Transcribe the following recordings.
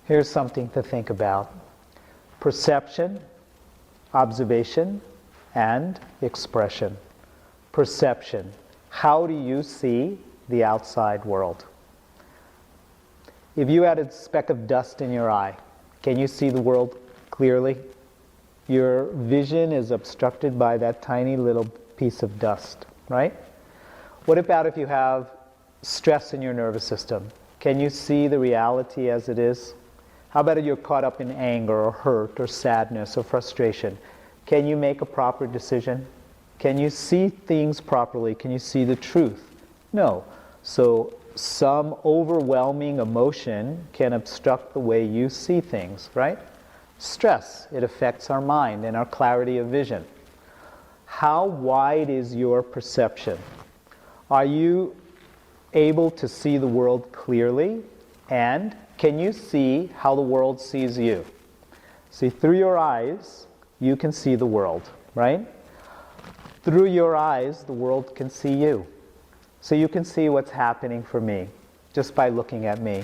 Here's something to think about. Perception, observation, and expression. Perception. How do you see the outside world? If you had a speck of dust in your eye, can you see the world clearly? Your vision is obstructed by that tiny little piece of dust, right? What about if you have stress in your nervous system? Can you see the reality as it is? How about if you're caught up in anger or hurt or sadness or frustration? Can you make a proper decision? Can you see things properly? Can you see the truth? No. So some overwhelming emotion can obstruct the way you see things, right? Stress, it affects our mind and our clarity of vision. How wide is your perception? Are you able to see the world clearly? And can you see how the world sees you? See, through your eyes, you can see the world, right? Through your eyes, the world can see you. So you can see what's happening for me just by looking at me.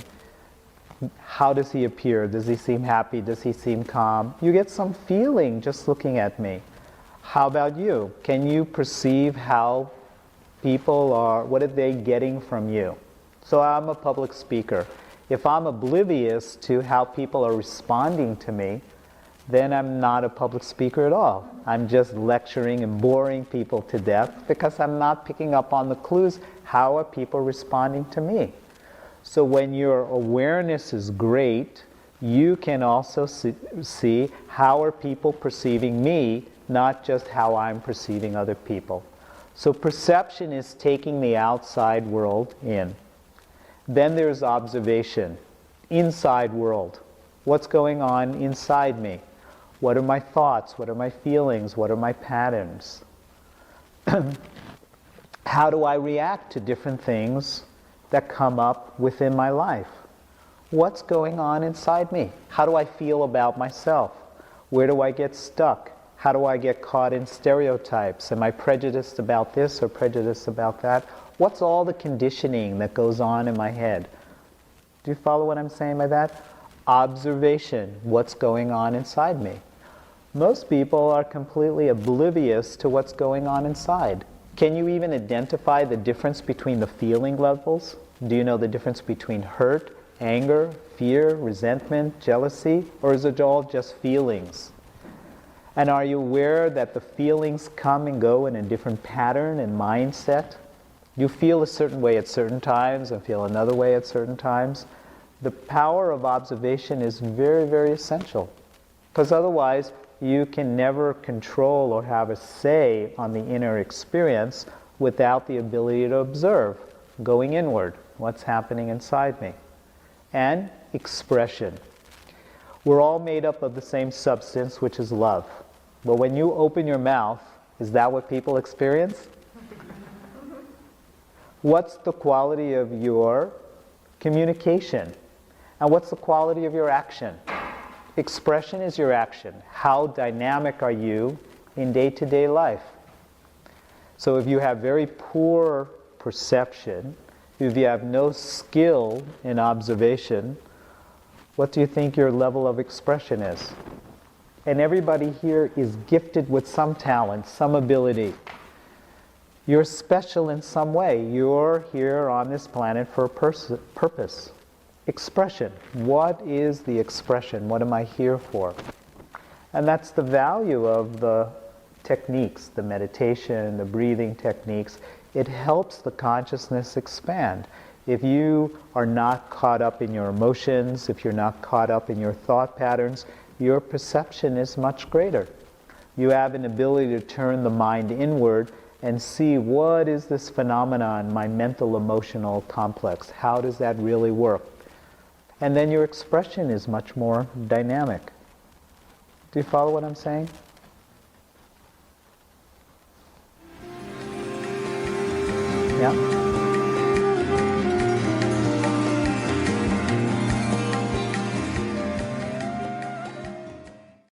How does he appear? Does he seem happy? Does he seem calm? You get some feeling just looking at me. How about you? Can you perceive how people are, what are they getting from you? So I'm a public speaker. If I'm oblivious to how people are responding to me, then I'm not a public speaker at all. I'm just lecturing and boring people to death because I'm not picking up on the clues. How are people responding to me? So when your awareness is great, you can also see how are people perceiving me, not just how I'm perceiving other people. So perception is taking the outside world in. Then there's observation, inside world. What's going on inside me? What are my thoughts? What are my feelings? What are my patterns? How do I react to different things that come up within my life? What's going on inside me? How do I feel about myself? Where do I get stuck? How do I get caught in stereotypes? Am I prejudiced about this or prejudiced about that? What's all the conditioning that goes on in my head? Do you follow what I'm saying by that? Observation, what's going on inside me. Most people are completely oblivious to what's going on inside. Can you even identify the difference between the feeling levels? Do you know the difference between hurt, anger, fear, resentment, jealousy? Or is it all just feelings? And are you aware that the feelings come and go in a different pattern and mindset? You feel a certain way at certain times and feel another way at certain times. The power of observation is very, very essential. Because otherwise, you can never control or have a say on the inner experience without the ability to observe, going inward, what's happening inside me. And expression. We're all made up of the same substance, which is love. But when you open your mouth, is that what people experience? What's the quality of your communication? And what's the quality of your action? Expression is your action. How dynamic are you in day-to-day life? So if you have very poor perception, if you have no skill in observation, what do you think your level of expression is? And everybody here is gifted with some talent, some ability. You're special in some way. You're here on this planet for a purpose. Expression. What is the expression? What am I here for? And that's the value of the techniques, the meditation, the breathing techniques. It helps the consciousness expand. If you are not caught up in your emotions, if you're not caught up in your thought patterns, your perception is much greater. You have an ability to turn the mind inward and see what is this phenomenon, my mental emotional complex. How does that really work? And then your expression is much more dynamic. Do you follow what I'm saying? Yeah?